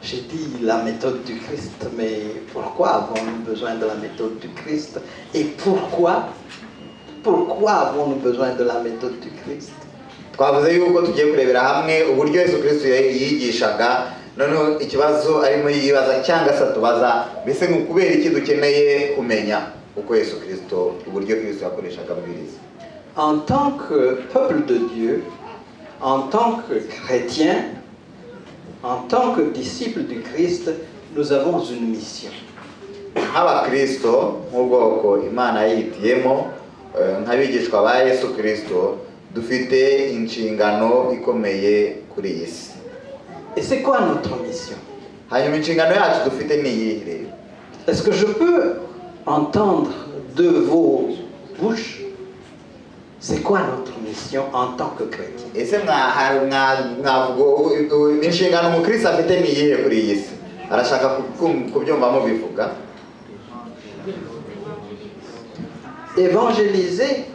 J'ai dit la méthode du Christ, mais pourquoi avons-nous besoin de la méthode du Christ? Et pourquoi avons-nous besoin de la méthode du Christ? twavuze yuko tugiye kurebera hamwe uburyo Yesu Kristo yigishaga, noneho ikibazo arimo yibaza cyangwa se tubaza, mbese ni ukubera iki dukeneye kumenya uko Yesu Kristo, uburyo Kristo yakoreshaga abwiriza. En tant que peuple de Dieu, en tant que chrétien, en tant que disciple du Christ, nous avons une mission. Nk'abakristo nk'ubwoko Imana yihitiyemo, nk'abigishwa ba Yesu Kristo, dufite inshingano ikomeye kuri iyi si. Et c'est quoi notre mission? Hanyuma inshingano yacu dufite ni iyihe rero? Est-ce que je peux entendre de vos bouches c'est quoi notre mission en tant que chrétien? Ese mwavuga inshingano umukristo afite ni iyihe kuri iyi si? Arashaka kubyumvamo bivuga. Évangéliser,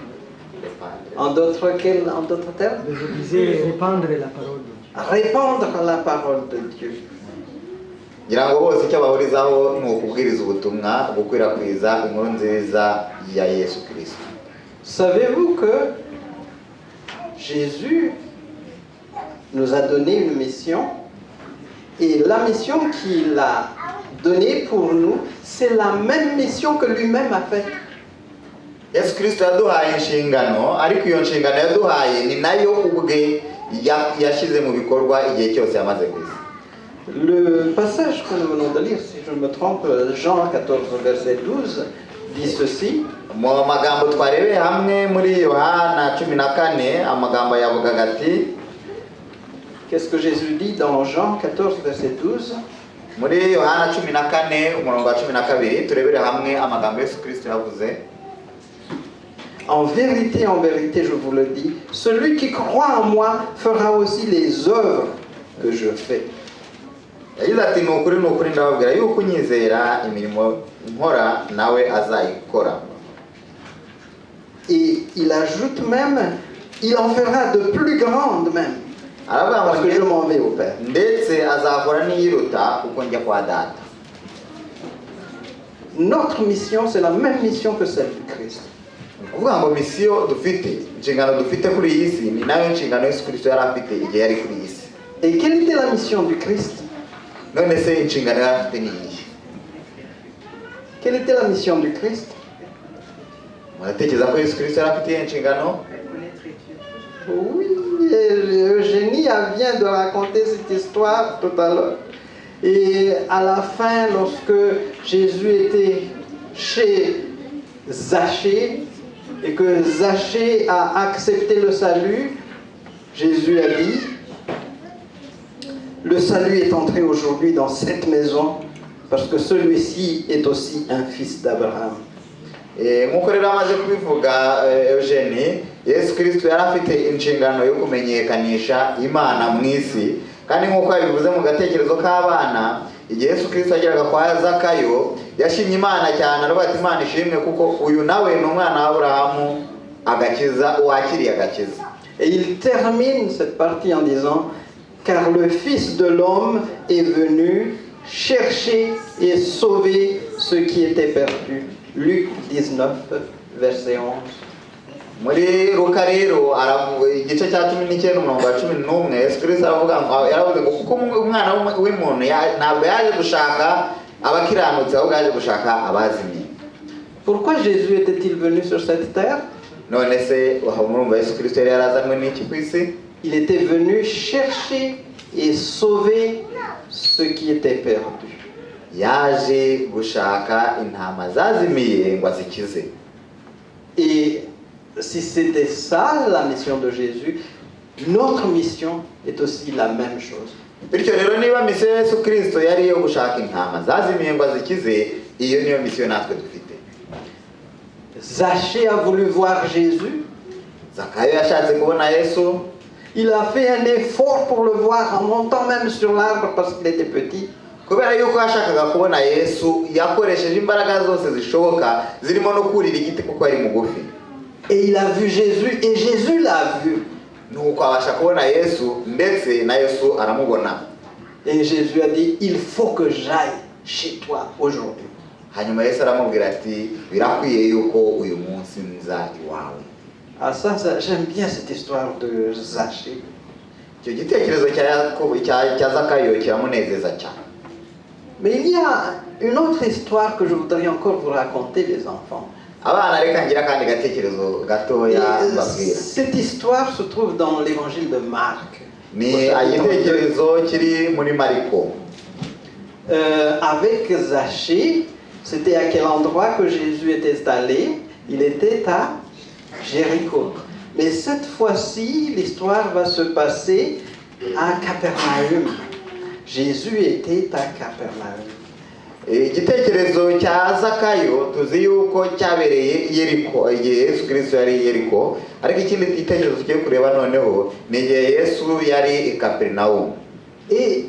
en d'autres termes, répandre la parole de Dieu. Répandre la parole de Dieu. ngira ngo bose icyo bahurizaho ni ukubwiriza ubutumwa, gukwirakwiza inkuru nziza ya Yesu Kristo. Savez-vous que Jésus nous a donné une mission, et la mission qu'il a donnée pour nous, c'est la même mission que lui-même a faite. Yesu Kristo yaduhaye inshingano, ariko iyo nshingano yaduhaye ni nayo ubwe yashyize mu bikorwa igihe cyose yamaze ku isi. Le passage que nous venons de lire, si je ne me trompe, Jean 14, verset 12, dit ceci. Mu magambo twarebeye hamwe muri Yohana 14, amagambo yavugaga ati, qu'est-ce que Jésus dit dans Jean 14, verset 12? Muri Yohana 14, umurongo wa 12, turebere hamwe amagambo Yesu Kristo yavuze. En vérité, je vous le dis, celui qui croit en moi fera aussi les œuvres que je fais. Yagize ati ni ukuri ndababwira yuko unyizera imirimo nkora nawe azayikora. Et il ajoute même, il en fera de plus grandes même, parce que je m'en vais au Père. Ndetse azakora n'iyiruta kuko njya kwa Data. Notre mission, c'est la même mission que celle du Christ. Kuvuga ngo misiyo dufite, inshingano dufite kuri iyi si ni nayo nshingano Yesu Kristo yari afite igihe yari kuri iyi si. Et quelle était la mission du Christ? None se inshingano yari afite ni iyihe? Quelle était la mission du Christ? Muratekereza ko Yesu Kristo yari afite inshingano? Oui, Eugénie vient de raconter cette histoire tout à l'heure. Et à la fin, lorsque Jésus était chez Zachée et que Zachée a accepté le salut, Jésus a dit, le salut est entré aujourd'hui dans cette maison parce que celui-ci est aussi un fils d'Abraham. Nk'uko rero amaze kubivuga Eugenie, Yesu Kristo yari afite inshingano yo kumenyekanisha Imana mu isi, kandi nk'uko yabivuze mu gatekerezo k'abana, igihe Yesu Kristo ageraga kwa Zakayo yashimye Imana cyane, aravuga ati Imana ishimwe kuko uyu nawe ni umwana wa Aburahamu, agakiza wakiriye agakiza. Et il termine cette partie en disant, car le Fils de l'homme est venu chercher et sauver ceux qui étaient perdus. Luc 19, verset 11. Muri Luka rero igice cya 19 umurongo wa 11, Yesu Kristo aravuga ngo yaravuze ngo kuko umwana w'umuntu ntabwo yaje gushaka abakiranutsi, ahubwo yaje gushaka abazimiye. Pourquoi Jésus était-il venu sur cette terre? None se murumva Yesu Kristo yari yarazanywe n'iki ku isi? Il était venu chercher et sauver ceux qui étaient perdus. Yaje gushaka intama zazimiye ngo azikize. Et si c'était ça la mission de Jésus, notre mission est aussi la même chose. Bityo rero niba misiyo ya Yesu Kristo yari yo gushaka intama zazimiye ngo azikize, iyo niyo misiyo natwe dufite. Zachée a voulu voir Jésus. Zakayo yashatse kubona Yesu. Il a fait un effort pour le voir en montant même sur l'arbre parce qu'il était petit. Kubera yuko yashakaga kubona Yesu, yakoresheje imbaraga zose zishoboka zirimo no kurira igiti kuko ari mugufi. Et il a vu Jésus et Jésus l'a vu. Nuko abasha kubona Yesu ndetse na Yesu aramubona. Et Jésus a dit, il faut que j'aille chez toi aujourd'hui. hanyuma Yesu aramubwira ati birakwiye yuko uyu munsi nza iwawe. Ah ça, j'aime bien cette histoire de Zachée. Icyo gitekerezo cya Zakayo kiramunezeza cyane. Mais il y a une autre histoire que je voudrais encore vous raconter, les enfants. Abana reka ngira kandi gatekerezo gatoya mbabwira. Cette histoire se trouve dans l'évangile de Marc. Ni igitekerezo kiri muri Mariko. Avec Zachée, c'était à quel endroit que Jésus était installé? Il était à Jéricho. Mais cette fois-ci, l'histoire va se passer à Capernaum. Jésus était à Capernaum. Igitekerezo cya Zakayo tuzi yuko cyabereye Yeriko, igihe Yesu Kristo yari Yeriko, ariko ikindi gitekerezo tugiye kureba noneho ni igihe Yesu yari i Capernaum. Et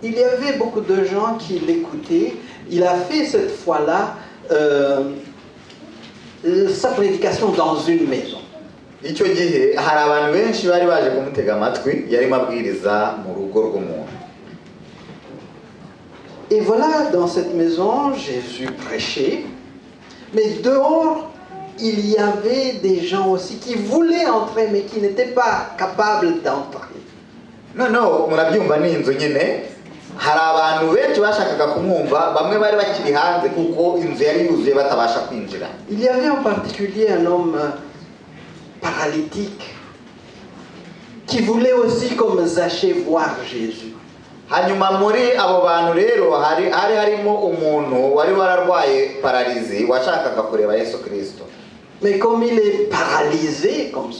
il y avait beaucoup de gens qui l'écoutaient. Il a fait cette fois-là sa prédication dans une maison. Icyo gihe hari abantu benshi bari baje kumutega amatwi, yarimo abwiriza mu rugo rw'umuntu. Et voilà, dans cette maison, Jésus prêchait. Mais dehors, il y avait des gens aussi qui voulaient entrer, mais qui n'étaient pas capables d'entrer. Noneho murabyumva ni inzu nyine, hari abantu benshi bashakaga kumwumva, bamwe bari bakiri hanze kuko inzu yari yuzuye batabasha kwinjira. Il y avait en particulier un homme paralytique qui voulait aussi, comme Zachée, voir Jésus. Hanyuma muri abo bantu rero harimo umuntu wari wararwaye paralizi washakaga kureba Yesu Kristo. Mais comme il est paralysé, comme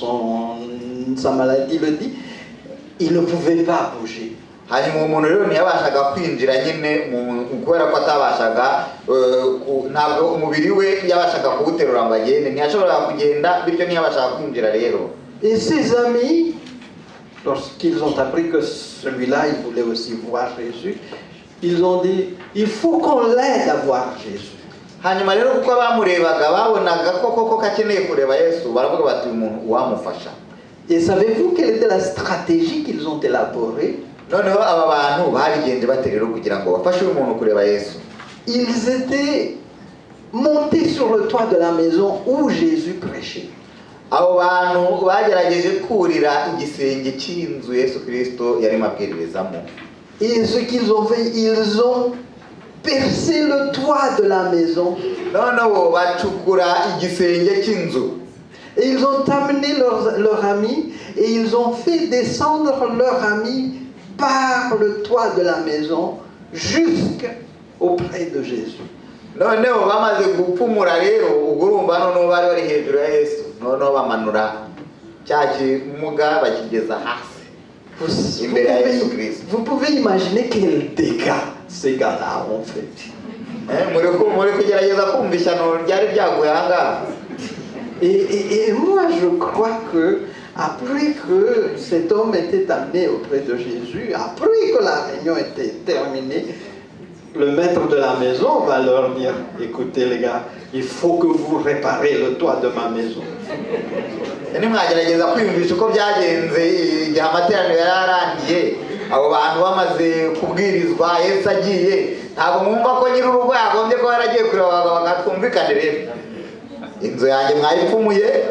sa maladie le dit, il ne pouvait pas bouger. Hanyuma umuntu rero ntiyabashaga kwinjira nyine kubera ko atabashaga ntabwo umubiri we yabashaga kuwuterura ngo agende, ntiyashoboraga kugenda, bityo ntiyabashaga kwinjira rero. Et ses amis, lorsqu'ils ont appris que celui-là, il voulait aussi voir Jésus, ils ont dit, il faut qu'on l'aide à voir Jésus. Hanyuma rero kuko abamurebaga babonaga koko akeneye kureba Yesu, baravuga bati umuntu uwamufasha. Et savez-vous quelle était la stratégie qu'ils ont élaborée? Noneho aba bantu babigenje bate rero kugira ngo bafashe uyu muntu kureba Yesu. Ils étaient montés sur le toit de la maison où Jésus prêchait. Abo bantu bagerageje kurira igisenge cy'inzu Yesu Kristo yarimo abwirizamo. Et ce qu'ils ont fait, ils ont percé le toit de la maison. Noneho bacukura igisenge cy'inzu. Et ils ont amené leur ami et ils ont fait descendre leur ami par le toit de la maison jusqu'auprès de Jésus. Noneho bamaze gupfumura rero ugurumva noneho bari bari hejuru ya Yesu, noneho bamanura cya kimuga bakigeza hasi imbere ya Yesu Kristo. Vous pouvez imaginer quel dégât ces gars-là ont fait. Muri kugerageza kumva ishyano ryari ryaguye ahangaha. Et moi je crois que après que cet homme était amené auprès de Jésus, après que la réunion était terminée, le maître de la maison va leur dire, écoutez les gars, il faut que vous réparez le toit de ma maison. Nimwagerageza kwiyumvisha uko byagenze igihe amateraniro yararangiye, abo bantu bamaze kubwirizwa Yesu agiye, ntabwo mwumva ko nyiri urugo yagombye ko yaragiye kureba bagatwumvikane rero, inzu yanjye mwayipfumuye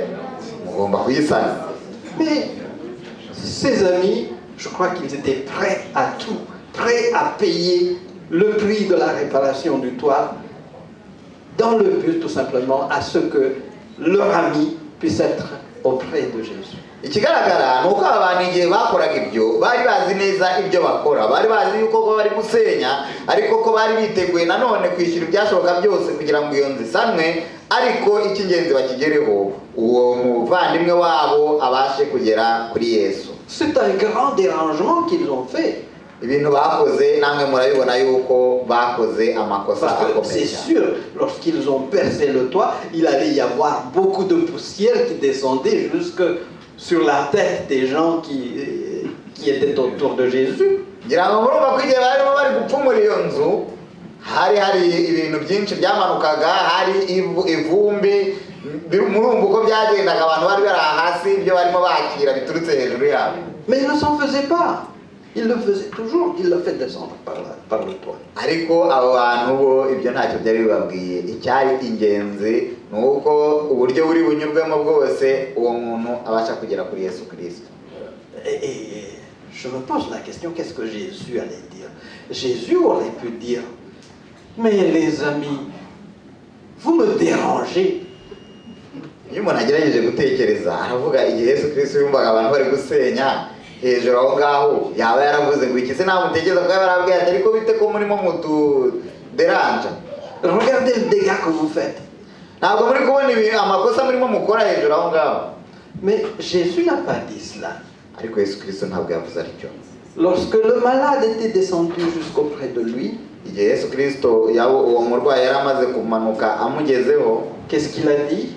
mugomba kuyisana. Mais ses amis, je crois qu'ils étaient prêts à tout, prêts à payer le prix de la réparation du toit, dans le but tout simplement à ce que leur ami puisse être auprès de Jésus. Ikigaragara nuko abantu igihe bakoraga ibyo bari bazi neza ibyo bakora, bari bazi yuko ko bari gusenya, ariko ko bari biteguye nanone kwishyura ibyashoboka byose kugira ngo iyo nzu isanwe, ariko icy'ingenzi bakigereho uwo muvandimwe wabo abashe kugera kuri Yesu. C'est un grand dérangement qu'ils ont fait. Ibintu bakoze namwe murabibona yuko bakoze amakosa Parce que akomeye. c'est sûr, lorsqu'ils ont percé le toit, il allait y avoir beaucoup de poussière qui descendait jusque sur la tête des gens qui étaient autour de Jésus. Ngira ngo murumva ko igihe barimo bari gupfumura iyo nzu hari ibintu byinshi byamanukaga, hari ivumbi, murumva uko byagendaga, abantu bari bari hasi ibyo barimo bakira biturutse hejuru yabo. Mais ils ne s'en faisaient pas. Il le faisait toujours, il le fait descendre par le toit. ariko abo bantu bo ibyo ntacyo byari bibabwiye. Icyari ingenzi ni uko uburyo buri bunyurwemo bwose uwo muntu abasha kugera kuri Yesu Kristo. Et je me pose la question, qu'est-ce que Jésus allait dire? Jésus aurait pu dire, mais les amis, vous me dérangez. Iyo umuntu agerageje gutekereza aravuga igihe Yesu Kristo yumvaga abantu bari gusenya hejuru aho ngaho yaba yaravuze ngo iki se namutekereza ko yaba yarabwiye ati ariko bite ko murimo mutuderanja. Regardez le dégât que vous faites. Ntabwo muri kubona amakosa murimo mukora hejuru aho ngaho. Mais Jésus n'a pas dit cela. Ariko Yesu Kristo ntabwo yavuze atyo. Lorsque le malade était descendu jusqu'auprès de lui, Igihe Yesu Kristo uwo murwayi yari amaze kumanuka amugezeho, qu'est-ce qu'il a dit?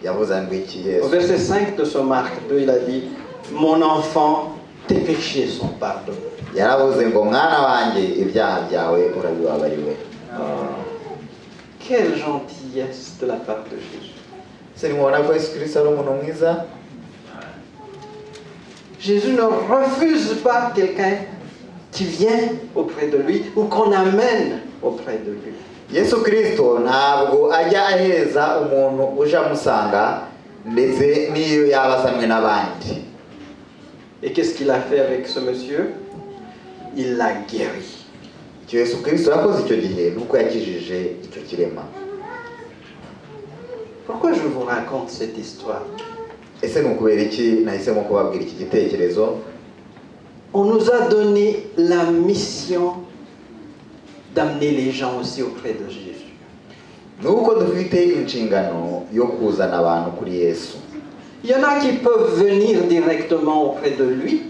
yavuze ngo iki Au Yesu? verset 5 de ce Marc 2, il a dit, mon enfant, tes péchés sont pardonnés. Yaravuze ngo mwana wanjye ibyaha byawe urabibabariwe. Quelle gentillesse de la part de Jésus. Se nimubona ko Yesu Kristo ari umuntu mwiza? Jésus ne refuse pas quelqu'un qui vient auprès de lui ou qu'on amène auprès de lui. Yesu Kristo ntabwo ajya aheza umuntu uje amusanga ndetse n'iyo yaba asanwe n'abandi. Et qu'est-ce qu'il a fait avec ce monsieur? Il l'a guéri. Icyo Yesu Kristo yakoze icyo gihe nuko yakijije icyo kirema. Pourquoi je vous raconte cette histoire? Ese ni ukubera iki nahisemo kubabwira iki gitekerezo? On nous a donné la mission d'amener les gens aussi auprès de Jésus. Nuko dufite inshingano yo kuzana abantu kuri Yesu. Il y en a qui peuvent venir directement auprès de lui.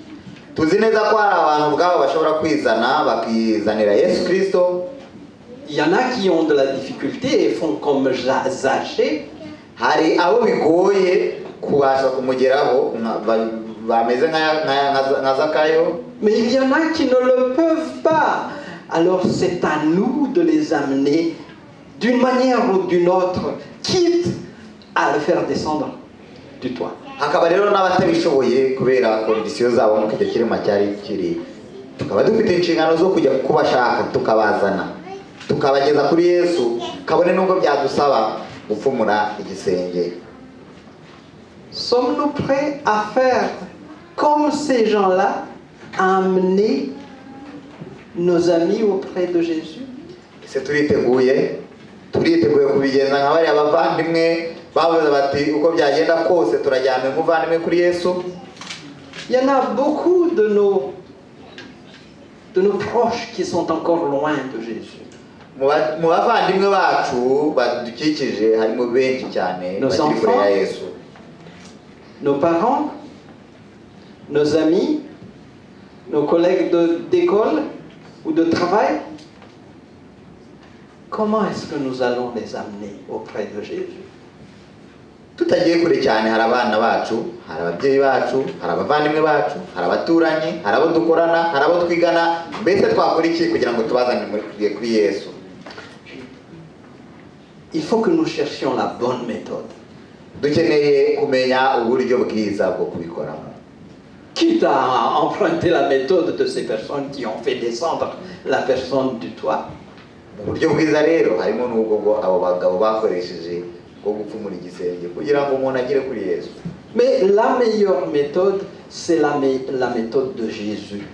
Tuzi neza ko hari abantu ubwabo bashobora kwizana bakizanira Yesu Kristo. Il y en a qui ont de la difficulté et font comme Zachée. Hari abo bigoye kubasha kumugeraho bameze nka Zakayo. Mais il y en a qui ne le peuvent pas. Alors c'est à nous de les amener d'une manière ou d'une autre, quitte à le faire descendre du toit. Hakaba rero n'abatabishoboye kubera kondisiyo zabo mu kujya kirema cyari kiri. Tukaba dufite inshingano zo kujya kubashaka tukabazana. Tukabageza kuri Yesu kabone nubwo byadusaba gupfumura igisenge. Sommes-nous prêts à faire comme ces gens-là, à amener nos amis auprès de Jésus? Ese turiteguye kubigenza nka bariya bavandimwe bavuze bati uko byagenda kose turajyana umuvandimwe kuri Yesu? Il y en a beaucoup de nos proches qui sont encore loin de Jésus. Mu bavandimwe bacu badukikije harimo benshi cyane bakiri kure ya Yesu. Nos parents, nos amis, nos collègues d'école ou de travail. Comment est-ce que nous allons les amener auprès de Jésus? Tutagiye kure cyane hari abana bacu, hari ababyeyi bacu, hari abavandimwe bacu, hari abaturanyi, hari abo dukorana, hari abo twigana, mbese twakora iki kugira ngo tubazane kuri Yesu? Il faut que nous cherchions la bonne méthode. Dukeneye kumenya uburyo bwiza bwo kubikoramo. Quitte à emprunter la méthode de ces personnes qui ont fait descendre la personne du toit. Uburyo bwiza rero harimo n'ubwo ngo abo bagabo bakoresheje bwo gupfumura igisenge kugira ngo umuntu agere kuri Yesu. Mais la meilleure méthode, c'est la méthode de Jésus.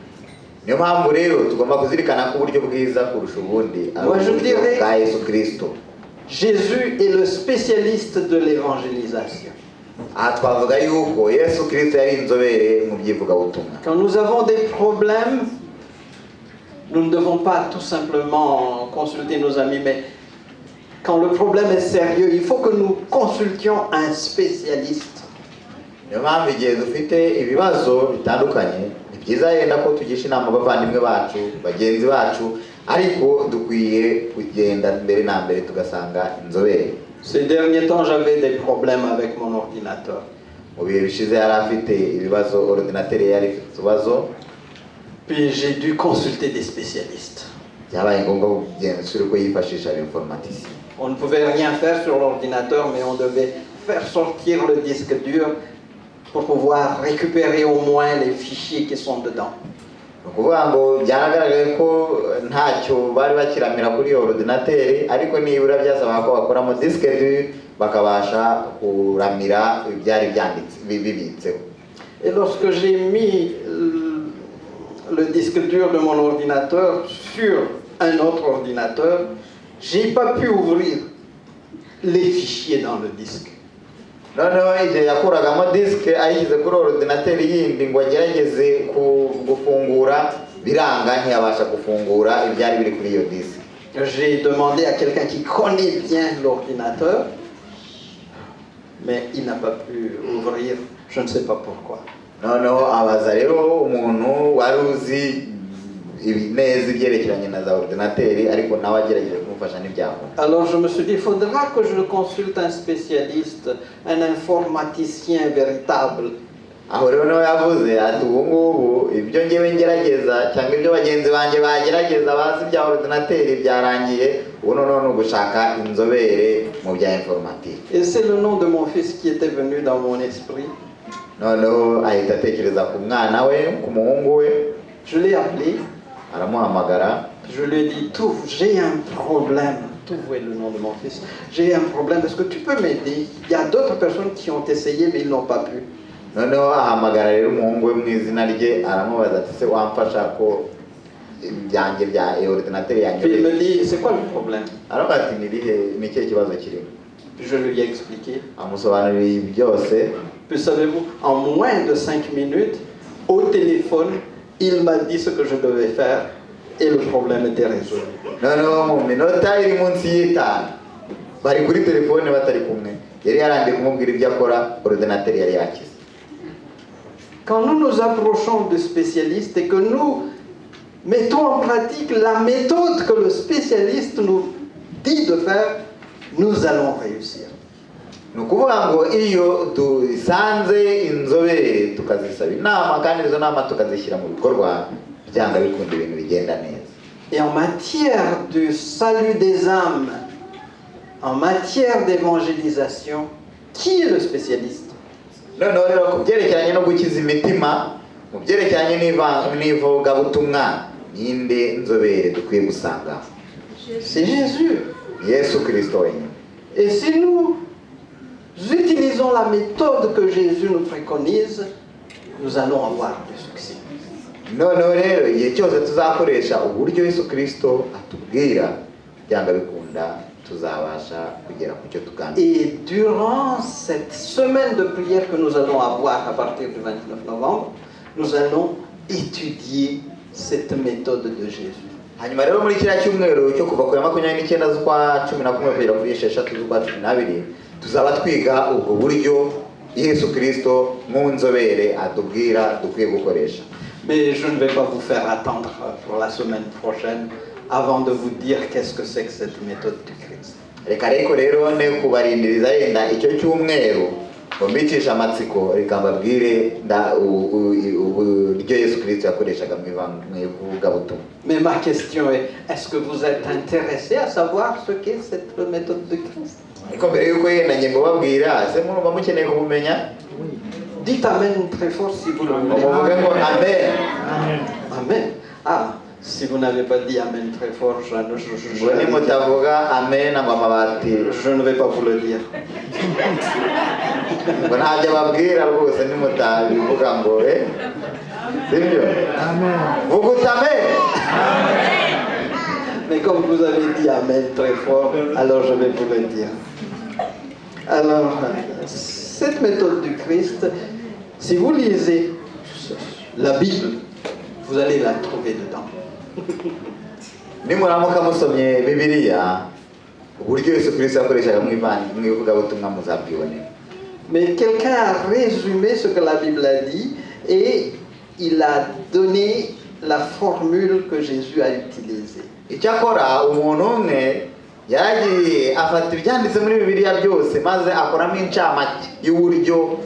Niyo mpamvu rero tugomba kuzirikana ko uburyo bwiza kurusha ubundi ari uburyo bwa Yesu Kristo. Jésus est le spécialiste de l'évangélisation. Aha twavuga yuko Yesu Kristo yari inzobere mu by'ivugabutumwa. Quand nous avons des problèmes, nous ne devons pas tout simplement consulter nos amis, mais quand le problème est sérieux, il faut que nous consultions un spécialiste. Niyo mpamvu igihe dufite ibibazo bitandukanye ni byiza yenda ko tugisha inama abavandimwe bacu bagenzi bacu, ariko dukwiye kugenda mbere na mbere tugasanga inzobere. Ces derniers temps, j'avais des problèmes avec mon ordinateur. Mu bihe bishize yari afite ibibazo, ordinateur yari ifite utubazo. Puis j'ai dû consulter des spécialistes. Byabaye ngombwa kugenzura ko yifashisha l'informaticien. On ne pouvait rien faire sur l'ordinateur, mais on devait faire sortir le disque dur pour pouvoir récupérer au moins les fichiers qui sont dedans. ukuvuga ngo byaragaragaye ko ntacyo bari bakiramira kuri iyo ordinateur, ariko nibura byasaba ko bakoramo disque dur bakabasha kuramira ibyari byanditse bibitseho. Et lorsque j'ai mis le disque dur de mon ordinateur sur un autre ordinateur, j'ai pas pu ouvrir les fichiers dans le disque. noneho igihe yakuragamo disque ayishyize kuri ordinateur yindi ngo agerageze gufungura biranga, ntiyabasha gufungura ibyari biri kuri iyo disque. J'ai demandé à quelqu'un qui connaît bien l'ordinateur, mais il n'a pas pu ouvrir, je ne sais pas pourquoi. noneho abaza rero umuntu wari uzi neza ibyerekeranye na za ordinateur, ariko nawe agerageje kumufasha n'ibyakora. Alors je me suis dit, il faudra que je consulte un spécialiste, un informaticien véritable. aho rero nawe yavuze ati ubu ngubu ibyo ngewe ngerageza cyangwa ibyo bagenzi banjye bagerageza bazi ibya ordinateur byarangiye, ubu noneho ni ugushaka inzobere mu bya informatique. Et c'est le nom de mon fils qui était venu dans mon esprit. noneho ahita atekereza ku mwana we, ku muhungu we, Je l'ai appelé, aramuhamagara. je lui ai dit, tout, j'ai un problème. Tout est le nom de mon fils. J'ai un problème, est-ce que tu peux m'aider? Il y a d'autres personnes qui ont essayé, mais ils n'ont pas pu. noneho ahamagara rero umuhungu we mu izina rye, aramubaza ati se wamfasha ko ibyanjye bya ordinateur yanjye. Puis il me dit, c'est quoi le problème? aravuga ati ni ikihe kibazo kirimo. Je lui ai expliqué. amusobanurira byose. Puis savez-vous, en moins de 5 minutes, au téléphone, il m'a dit ce que je devais faire et le problème était résolu. noneho mu minota iri munsi y'itanu bari kuri telefone batari kumwe, yari yarangiye kumubwira ibyo akora, ordinateur yari yakize. Quand nous nous approchons de spécialistes et que nous mettons en pratique la méthode que le spécialiste nous dit de faire, nous allons réussir. ni ukuvuga ngo iyo dusanze inzobere tukazisaba inama kandi izo nama tukazishyira mu bikorwa, byanga bikunda ibintu bigenda neza. Et en matière du salut des âmes, en matière d'évangélisation, qui est le spécialiste? noneho rero ku byerekeranye no gukiza imitima, mu byerekeranye n'ivugabutumwa, ninde nzobere dukwiye gusanga? C'est Jésus. Yesu Kristo wenyine. Et si nous utilisons la méthode que Jésus nous préconise, nous allons avoir du succès. noneho rero igihe cyose tuzakoresha uburyo Yesu Kristo atubwira, byanga bikunda tuzabasha kugera ku cyo tugambiriye. Et durant cette semaine de prière que nous allons avoir à partir du 29 novembre, nous allons étudier cette méthode de Jésus. hanyuma rero muri kiriya cyumweru cyo kuva ku ya 29 z'ukwa 11 kugera kuri 6 z'ukwa 12 tuzaba twiga ubwo buryo Yesu Kristo mu nzobere atubwira dukwiye gukoresha. Mais je ne vais pas vous faire attendre pour la semaine prochaine avant de vous dire qu'est-ce que c'est que cette méthode du Christ. reka rero ne kubarindiriza yenda icyo cyumweru ngo mbicisha amatsiko, reka mbabwire uburyo Yesu Kristo yakoreshaga mu ivugabutumwa. Mais ma question est, est-ce que vous êtes intéressé à savoir ce qu'est cette méthode de Christ? ariko mbere yuko yenda nge mbabwira, se murumva mukeneye kubumenya? Dites Amen très fort si vous le voulez. muvuge ngo amen. Amen. Ah, si vous n'avez pas dit Amen très fort, ngo nimutavuga amen ngo amabati, je ne vais pas vous le dire. ngo ntabyo ababwira rwose nimutabivuga ngo sibyo? vuga uti amen. Mais comme vous avez dit Amen très fort, alors je vais vous le dire. Alors, cette méthode du Christ, si vous lisez la Bible, vous allez la trouver dedans. nimuramuka musomye Bibiliya, uburyo Yesu Kristo yakoreshaga mu ivugabutumwa muzabwibonera. Mais quelqu'un a résumé ce que la Bible a dit et il a donné la formule que Jésus a utilisée. icyakora umuntu umwe yaragiye afata ibyanditse muri Bibiliya byose maze akoramo incamake y'uburyo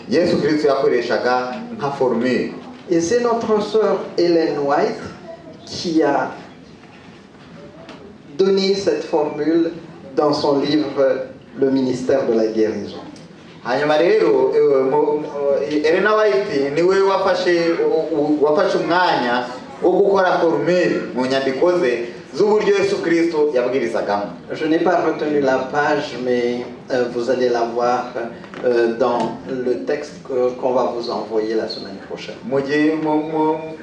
Yesu Kristo yakoreshaga nka formule. Et c'est notre sœur Ellen White qui a donné cette formule dans son livre Le ministère de la guérison. hanyuma rero Elena White niwe wafashe umwanya wo gukora formule mu nyandiko ze z'uburyo Yesu Kristo yabwirizagamo. Je n'ai pas retenu la page, mais vous allez la voir dans le texte qu'on va vous envoyer la semaine prochaine.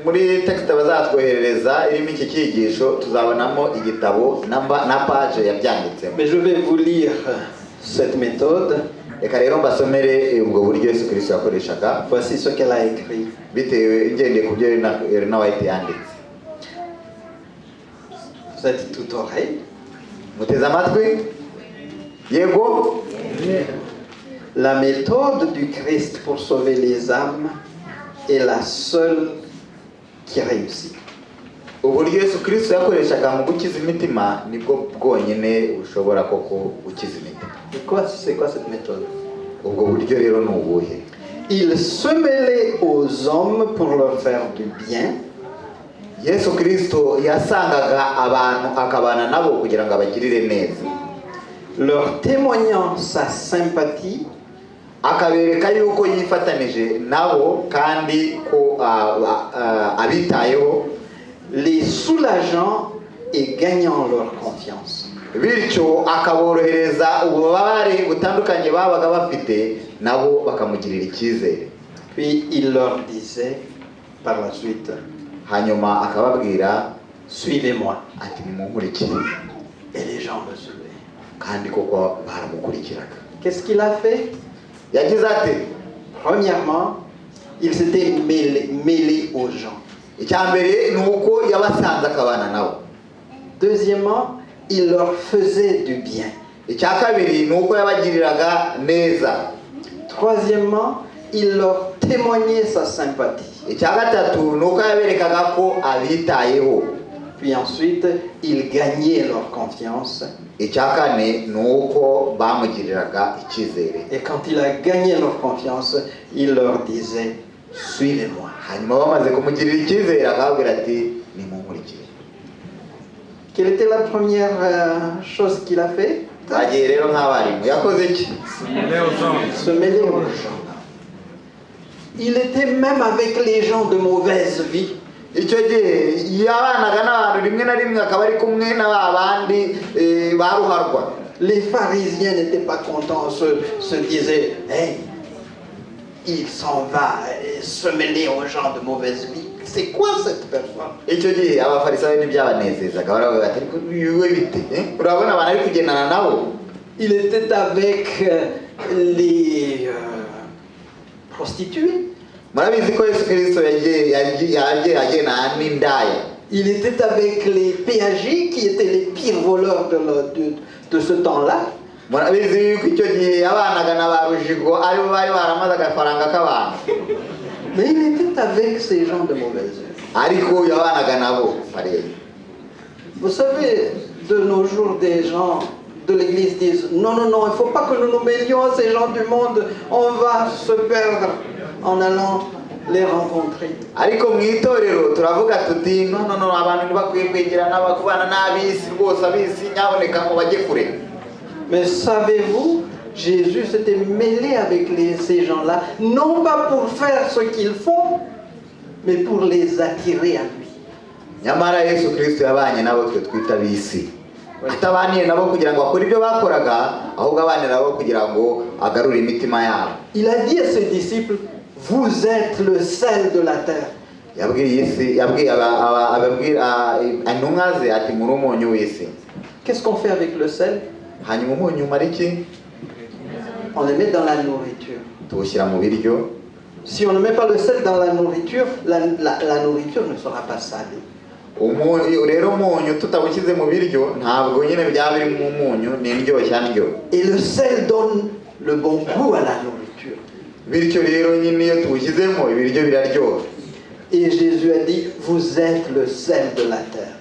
Muri texte bazatwoherereza irimo iki cyigisho tuzabonamo igitabo na page yabyanditsemo. Mais je vais vous lire cette méthode. Reka rero mbasomere ubwo buryo Yesu Kristo yakoreshaga. Voici ce qu'elle a écrit. Bitewe ngendeye ku byo Elena White yanditse. Vous êtes tout oreille. Muteze amatwi? Yego? La méthode du Christ pour sauver les âmes est la seule qui réussit. Uburyo Yesu Kristo yakoreshaga mu gukiza imitima nibwo bwonyine ushobora koko gukiza imitima. C'est quoi cette méthode? Ubwo buryo rero ni ubuhe? Il se mêlait aux hommes pour leur faire du bien. Yesu Kristo yasangaga abantu akabana nabo kugira ngo abagirire neza. Leur témoignant sa sympathie. Akabereka yuko yifatanije nabo kandi ko abitayeho. Les soulageant et gagnant leur confiance. Bityo akaborohereza ububabare butandukanye babaga bafite nabo bakamugirira icyizere. Puis il leur disait par la suite, hanyuma akababwira, suivez-moi. Ati nimunkurikire. Et les gens le suivaient. Kandi koko baramukurikiraga. Qu'est-ce qu'il a fait? Yagize ati, premièrement, il s'était mêlé aux gens. Icyambere nuko yabasanze akabana nabo. Deuxièmement, il leur faisait du bien. Icyakabiri nuko yabagiriraga neza. Troisièmement, il leur témoignait sa sympathie. Icyagatatu nuko yaberekaga ko abitayeho. Puis ensuite, il gagnait leur confiance. Icyakane nuko bamugiriraga icyizere. Et quand il a gagné leur confiance, il leur disait, suivez-moi. Hanyuma bamaze kumugirira icyizere akababwira ati nimunkurikire. Quelle était la première chose qu'il a fait? Bagiye rero nk'abarimu yakoze iki? Se mêler aux gens. Il était même avec les gens de mauvaise vie. Icyo gihe yabanaga n'abantu rimwe na rimwe akaba ari kumwe n'abandi baruharwa. Les pharisiens n'étaient pas contents, se disaient, hey, il s'en va se mêler aux gens de mauvaise vie. C'est quoi cette personne? Icyo gihe abafarisayo ntibyabanezezaga baravuga bati iwe bite? Urabona abantu ari kugendana nabo? Il était avec les prostituées. Murabizi ko Yesu Kristo yagiye agenda n'indaya. Il était avec les PAJ qui étaient les pires voleurs de ce temps-là. Murabizi yuko icyo gihe yabanaga na ba rujigo aribo bari baramaze agafaranga k'abantu. Mais il était avec ces gens de mauvaise vie. Ariko yabanaga nabo pareye. Vous savez, de nos jours, des gens de l'église disent, non, non, non, il ne faut pas que nous nous mêlions à ces gens du monde, on va se perdre en allant les rencontrer. Ariko mu itorero turavuga tuti no abantu ntibakwiye kwegerana bakubana n'abisi rwose abisi nyaboneka ngo bajye kure. Mais savez-vous, Jésus s'était mêlé avec ces gens-là, non pas pour faire ce qu'ils font, mais pour les attirer à lui. Nyamara Yesu Kristo yabanye nabo twe twita bisi. Atabaniye nabo kugira ngo akore ibyo bakoraga, ahubwo abane nabo kugira ngo agarure imitima yabo. Il a dit à ses disciples, vous êtes le sel de la terre. Qu'est-ce qu'on fait avec le sel? On le met dans la nourriture. Si on ne met pas le sel dans la nourriture, la nourriture ne sera pas salée. Et le sel donne le bon goût à la nourriture. Et Jésus a dit, vous êtes le sel de la terre.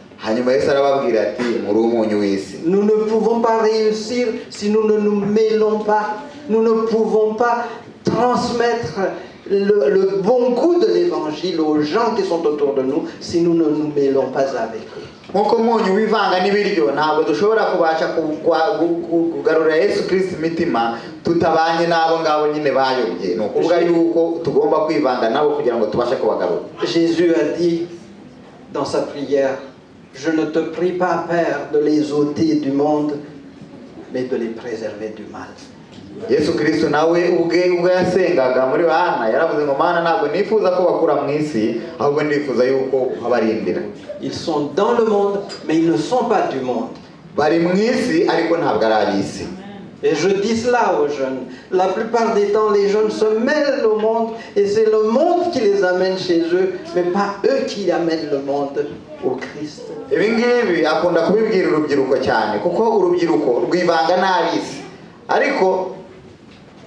Nous ne pouvons pas réussir si nous ne nous mêlons pas. Nous ne pouvons pas transmettre le bon goût de l'évangile aux gens qui sont autour de nous si nous ne nous mêlons pas avec eux. Nkuko umunyu wivanga n'ibiryo ntabwo dushobora kubasha kugarura Yesu Kristo imitima tutabanye nabo ngabo nyine bayobye. No kuvuga yuko tugomba kwivanga nabo kugira ngo tubashe kubagarura. Jésus a dit, dans sa prière, je ne te prie pas, Père, de les ôter du monde, mais de les préserver du mal. Yesu Kristo nawe ubwo yasengaga muri Yohana yaravuze ngo Mana ntabwo nifuza ko bakura mu isi ahubwo ndifuza yuko ubarindira. Ils sont dans le monde, mais ils ne sont pas du monde. Bari mu isi ariko ntabwo ari ab'isi. Et je dis cela aux jeunes. La plupart des temps, les jeunes se mêlent au monde et c'est le monde qui les amène chez eux, mais pas eux qui amènent le monde au Christ. Ibi ngibi akunda kubibwira urubyiruko cyane kuko urubyiruko rwivanga n'ab'isi. Ariko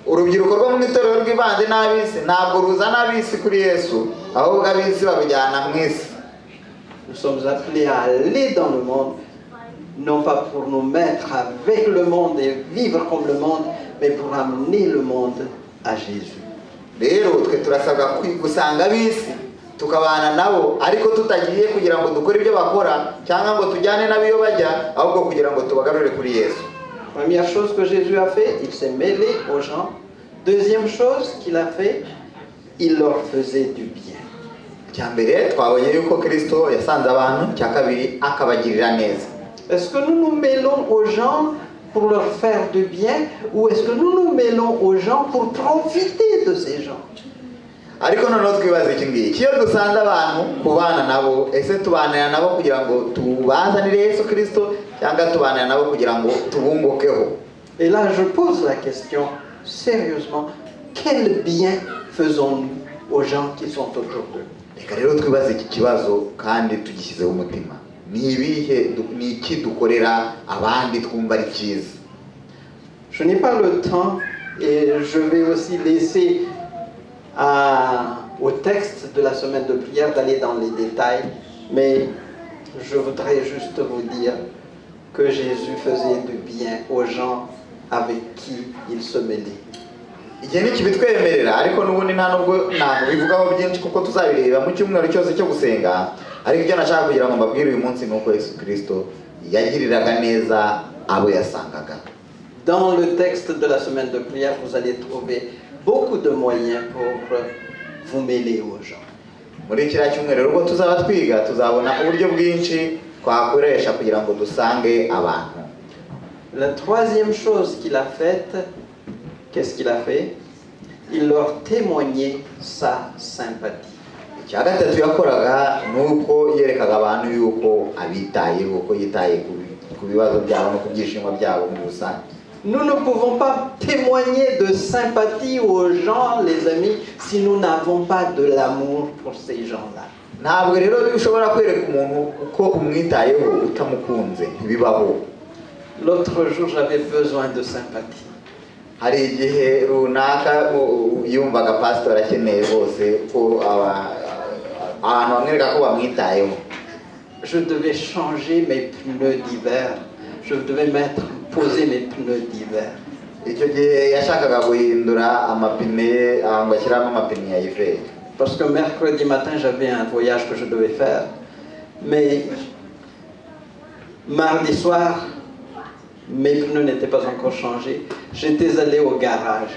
urubyiruko rwo mu itorero rw'ibanze n'ab'isi ntabwo ruzana ab'isi kuri Yesu, ahubwo ab'isi babijyana mu isi. Nous sommes appelés à aller dans le monde, non pas pour nous mettre avec le monde et vivre comme le monde, mais pour amener le monde à Jésus. Rero twe turasabwa gusanga ab'isi tukabana nabo ariko tutagiye kugira ngo dukore ibyo bakora cyangwa ngo tujyane n'abiyo bajya, ahubwo kugira ngo tubagarure kuri Yesu. Première chose que Jésus a fait, il s'est mêlé aux gens. Deuxième chose qu'il a fait, il leur faisait du bien. Cya mbere twabonye yuko Kristo yasanze abantu, cya kabiri akabagirira neza. Est-ce que nous nous mêlons aux gens pour leur faire du bien ou est-ce que nous nous mêlons aux gens pour profiter de ces gens? Ariko noneho twibaza iki ngiki, iyo dusanze abantu kubana nabo, ese tubanira nabo kugira ngo tubazanire Yesu Kristo cyangwa tubanira nabo kugira ngo tubungukeho? Et là je pose la question sérieusement, quel bien faisons-nous aux gens qui sont autour d'eux? Reka rero twibaze iki kibazo kandi tugishyizeho umutima. Ni iki dukorera abandi twumva ari cyiza? Je n'ai pas le temps et je vais aussi laisser au texte de la semaine de prière d'aller dans les détails, mais je voudrais juste vous dire que Jésus faisait du bien aux gens avec qui il se mêlait. Igihe nikibitwemerera ariko n'ubundi nta nubwo bivugaho byinshi kuko tuzabireba mu cyumweru cyose cyo gusenga, ariko ibyo nashaka kugira ngo mbabwire uyu munsi nuko Yesu Kristo yagiriraga neza abo yasangaga. Dans le texte de la semaine de prière, vous allez trouver beaucoup de moyens pour vous mêler aux gens. Muri kiriya cyumweru ubwo tuzaba twiga tuzabona uburyo bwinshi twakoresha kugira ngo dusange abantu. La troisième chose qu'il a faite, qu'est-ce qu'il a fait? Il leur témoignait sa sympathie. Icya gatatu yakoraga nuko yerekaga abantu yuko abitayeho, ko yitaye ku bibazo byabo no ku byishimo byabo muri rusange. Nous ne pouvons pas témoigner de sympathie aux gens, les amis, si nous n'avons pas de l'amour pour ces gens-là. Ntabwo rero ushobora kwereka umuntu uko umwitayeho utamukunze, ntibibaho. L'autre jour, j'avais besoin de sympathie. Hari igihe runaka yumvaga pastor akeneye bose ko abantu bamwereka ko bamwitayeho. Je devais changer mes pneus d'hiver. Je devais poser mes pneus d'hiver. Icyo gihe yashakaga guhindura amapine ngo ashyiramo amapine ya hiver. Parce que mercredi matin, j'avais un voyage que je devais faire. Mais mardi soir, mes pneus n'étaient pas encore changés. J'étais allé au garage.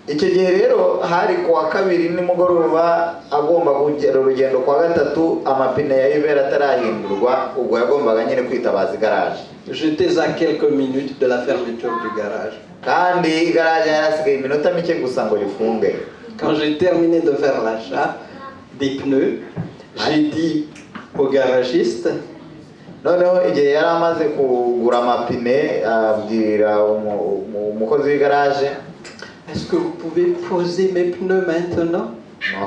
Icyo gihe rero hari kuwa kabiri nimugoroba agomba kugera urugendo kwa gatatu amapine ya hiver atarahindurwa, ubwo yagombaga nyine kwitabaza garage. J'étais à quelques minutes de la fermeture du garage. Kandi garage yarasigaye iminota mike gusa ngo rifunge. Quand j'ai terminé de faire l'achat des pneus, j'ai dit au garagiste, noneho igihe yari amaze kugura amapine abwira umukozi w'igaraje, est-ce que vous pouvez poser mes pneus maintenant?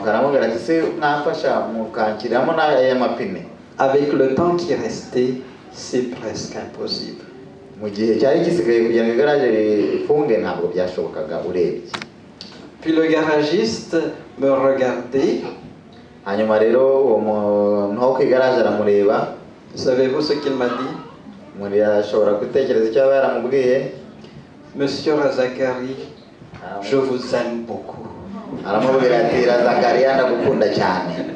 aramubwira ati se mwafasha mukanshyiramo n'aya mapine? Avec le temps qui restait, c'est presque impossible. Mu gihe cyari gisigaye kugira ngo igaraje rifunge ntabwo byashobokaga urebye. Puis le garagiste me regardait. Hanyuma rero uwo muntu wo ku igaraje aramureba. Savez-vous ce qu'il m'a dit? Muri ashobora gutekereza icyo yaba yaramubwiye. Monsieur Razakari, je vous aime beaucoup. Aramubwira ati Razakari ndagukunda cyane.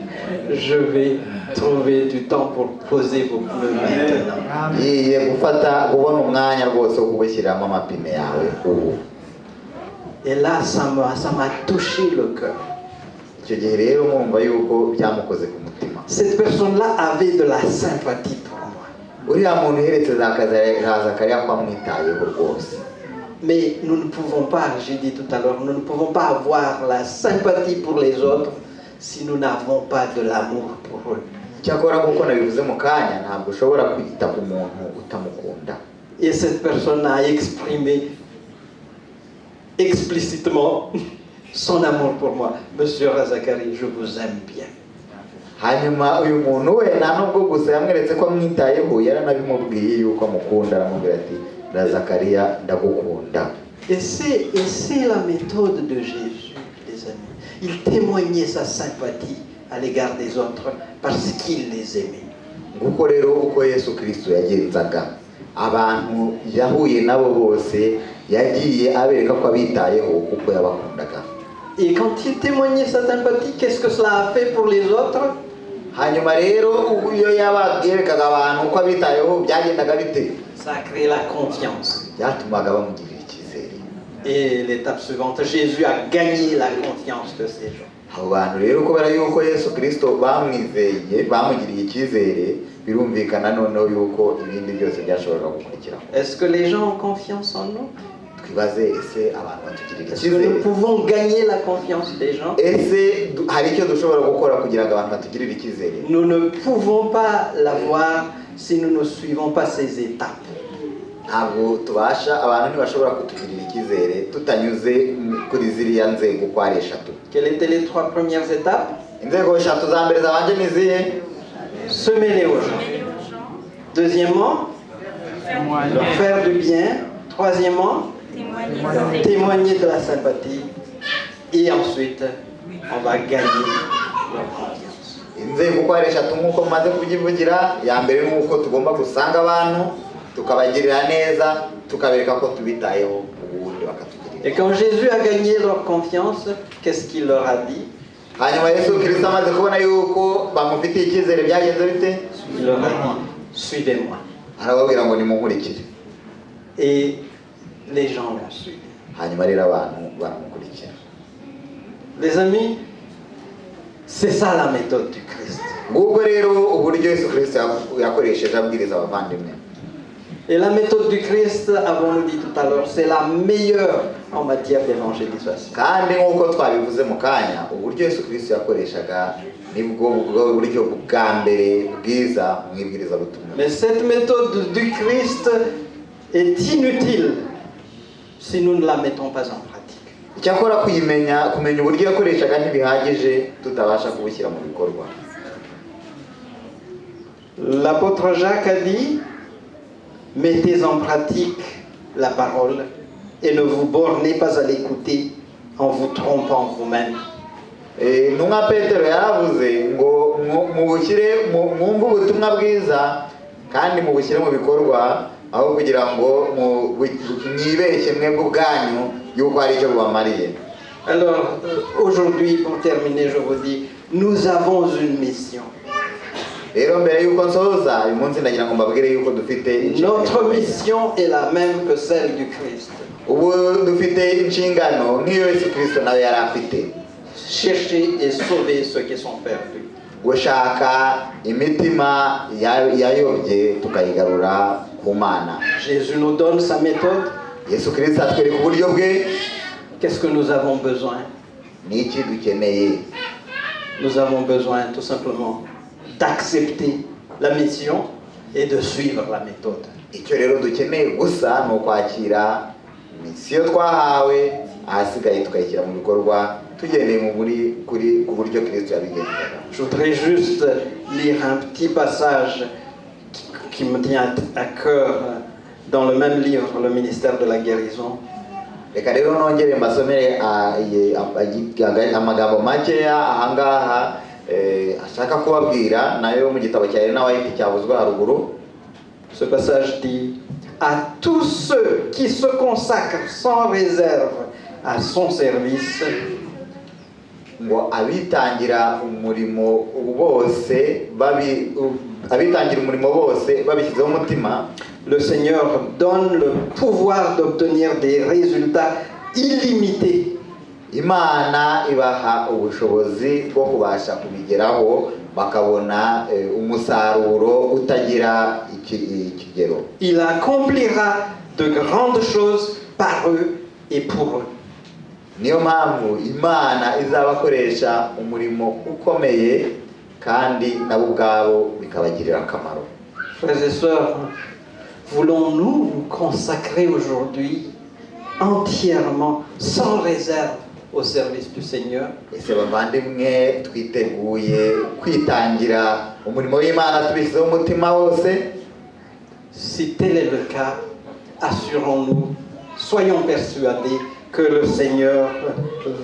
Je vais trouver du temps pour poser vos pneus maintenant. Yiye gufata kubona umwanya rwose wo kubishyiramo amapine yawe ubu. Et là, ça m'a touché le cœur. Icyo gihe rero mwumva yuko byamukoze ku mutima. cette personne-là avait de la sympathie pour moi. uriya muntu yeretse Zakariya ko amwitayeho rwose. Mais nous ne pouvons pas, j'ai dit tout à l'heure, nous ne pouvons pas avoir la sympathie pour les autres si nous n'avons pas de l'amour pour eux. Cyakora kuko nabivuze mu kanya ntabwo ushobora kwita ku muntu utamukunda. Et cette personne a exprimé explicitement son amour pour moi. Monsieur Razakari, je vous aime bien. Hanyuma uyu muntu we nta nubwo gusa yamweretse ko amwitayeho, yaranabimubwiye yuko amukunda, aramubwira ati Zakariya ndagukunda. Et c'est la méthode de Jésus, les amis. Il témoignait sa sympathie à l'égard des autres parce qu'il les aimait. Nguko rero uko Yesu Kristo yagenzaga abantu yahuye nabo bose, yagiye abereka ko abitayeho kuko yabakundaga. Et quand il témoignait sa sympathie, qu'est-ce que cela a fait pour les autres? Hanyuma rero iyo yerekaga abantu ko abitayeho byagendaga bite? Ça a créé la confiance. Byatumaga bamugirira icyizere. Et l'étape suivante, Jésus a gagné la confiance de ces gens. Abo bantu rero kubera yuko Yesu Kristo bamwizeye, bamugiriye icyizere, birumvikana noneho yuko ibindi byose byashoboraga gukurikiraho. Est-ce que les gens ont confiance en nous? Twibaze ese abantu batugirira Est-ce que nous icyizere? pouvons gagner la confiance des gens? Ese hari icyo dushobora gukora kugira ngo abantu batugirire icyizere? Nous ne pouvons pas l'avoir si nous ne suivons pas ces étapes. Ntabwo tubasha, abantu ntibashobora kutugirira icyizere tutanyuze kuri ziriya nzego uko ari eshatu. Quelles étaient les 3 premières étapes? Inzego eshatu za mbere zabanje ni izihe? Se mêler aux gens. Deuxièmement, leur faire du bien. Troisièmement, témoigner de la sympathie. Et ensuite, on va gagner leur confiance. Inzego uko ari eshatu nk'uko mumaze kubyivugira, ya mbere ni uko tugomba gusanga abantu tukabagirira neza, tukabereka ko tubitayeho, ubundi bakatugirira. Et quand Jésus a gagné leur confiance, qu'est-ce qu'il leur a dit? Hanyuma Yesu Kristo amaze kubona yuko bamufitiye icyizere, byagenze bite? Il leur a dit, suivez-moi. Arababwira ngo nimunkurikire. Et les gens l'ont suivi. Hanyuma rero abantu baramukurikira. Les amis, c'est ça la méthode du Christ. Ngubwo rero uburyo Yesu Kristo yakoresheje abwiriza abavandimwe. Et la méthode du Christ, avons-nous dit tout à l'heure, c'est la meilleure en matière d'évangélisation. Kandi nk'uko twabivuze mu kanya, uburyo Yesu Kristo yakoreshaga nibwo buryo bwa mbere bwiza mu ibwirizabutumwa. Mais cette méthode du Christ est inutile si nous ne la mettons pas en pratique. Icyakora kumenya uburyo yakoreshaga ntibihagije tutabasha kubushyira mu bikorwa. L'apôtre Jacques a dit, mettez en pratique la parole et ne vous bornez pas à l'écouter en vous trompant vous-même. Ntumwa Petero yaravuze ngo mubushyire mwumve ubutumwa bwiza kandi mubushyire mu bikorwa, aho kugira ngo mwibeshye mwebwe ubwanyu yuko hari icyo bubamariye. Alors, aujourd'hui, pour terminer, je vous dis, nous avons une mission. Rero mbere yuko nsoza uyu munsi ndagira ngo mbabwire yuko dufite Notre mission est la même que celle du Christ. Ubu dufite inshingano nk'iyo Yesu Kristo nawe yari afite. Chercher et sauver ceux qui sont perdus. Gushaka imitima yayobye tukayigarura ku Mana. Jésus nous donne sa méthode. Yesu Kristo atwereka uburyo bwe. Qu'est-ce que nous avons besoin? Ni iki dukeneye? Nous avons besoin tout simplement d'accepter la mission et de suivre la méthode. Icyo rero dukeneye gusa ni ukwakira misiyo twahawe, ahasigaye tukayishyira mu bikorwa tugendeye ku buryo Kristo yabigenzaga. Je voudrais juste lire un petit passage qui me tient à cœur dans le même livre, Le ministère de la guérison. Reka rero nongere mbasomere amagambo makeya ahangaha ashaka kubabwira nayo mu gitabo cya Elena White cyavuzwe haruguru. Ce passage dit: à tous ceux qui se consacrent sans réserve à son service, ngo abitangira umurimo bose babishyizeho umutima, le Seigneur donne le pouvoir d'obtenir des résultats illimités. Imana ibaha ubushobozi bwo kubasha kubigeraho bakabona umusaruro utagira ikigero. Il accomplira de grandes choses par eux et pour eux. Niyo mpamvu Imana izabakoresha umurimo ukomeye kandi nabo ubwabo bikabagirira akamaro. Frères et sœurs, voulons-nous nous consacrer aujourd'hui entièrement, sans réserve, au service du Seigneur? Ese bavandimwe twiteguye kwitangira umurimo w'Imana tubishyizeho umutima wose? Si tel est le cas, assurons-nous, soyons persuadés que le Seigneur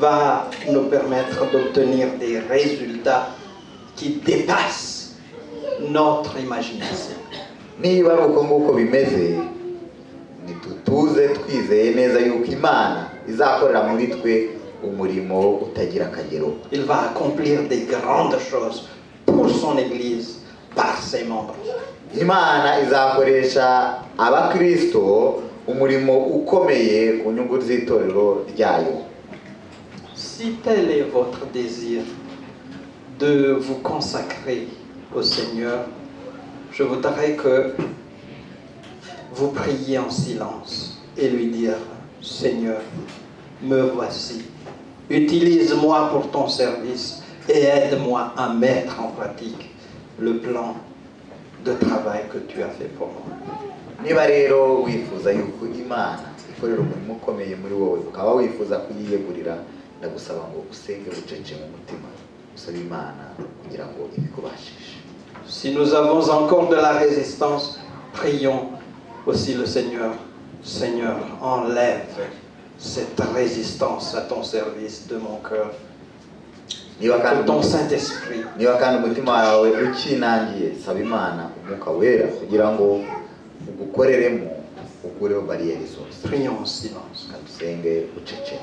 va nous permettre d'obtenir des résultats qui dépassent notre imagination. Niba ari uko nguko bimeze, nitutuze twizeye neza yuko Imana izakorera muri twe umurimo utagira akagero. Il va accomplir des grandes choses pour son Église par ses membres. Imana izakoresha abakristo umurimo ukomeye ku nyungu z'itorero ryayo. Si tel est votre désir de vous consacrer au Seigneur, je voudrais que vous priez en silence et lui dire: Seigneur, me voici, utilise-moi pour ton service et aide-moi à mettre en pratique le plan de travail que tu as fait pour moi. Niba rero wifuza yuko Imana ikorera umurimo ukomeye muri wowe, ukaba wifuza kuyiyegurira, ndagusaba ngo usenge bucece mu mutima, usaba Imana kugira ngo ibikubashishe. Si nous avons encore de la résistance, prions aussi le Seigneur. Seigneur, enlève cette résistance à ton service de mon cœur, de ton Saint-Esprit. Niba kandi umutima wawe ukinangiye, saba Imana umwuka wera kugira ngo ugukoreremo ukureho bariyeri zose. Prions en silence. Kandi usenge bucece.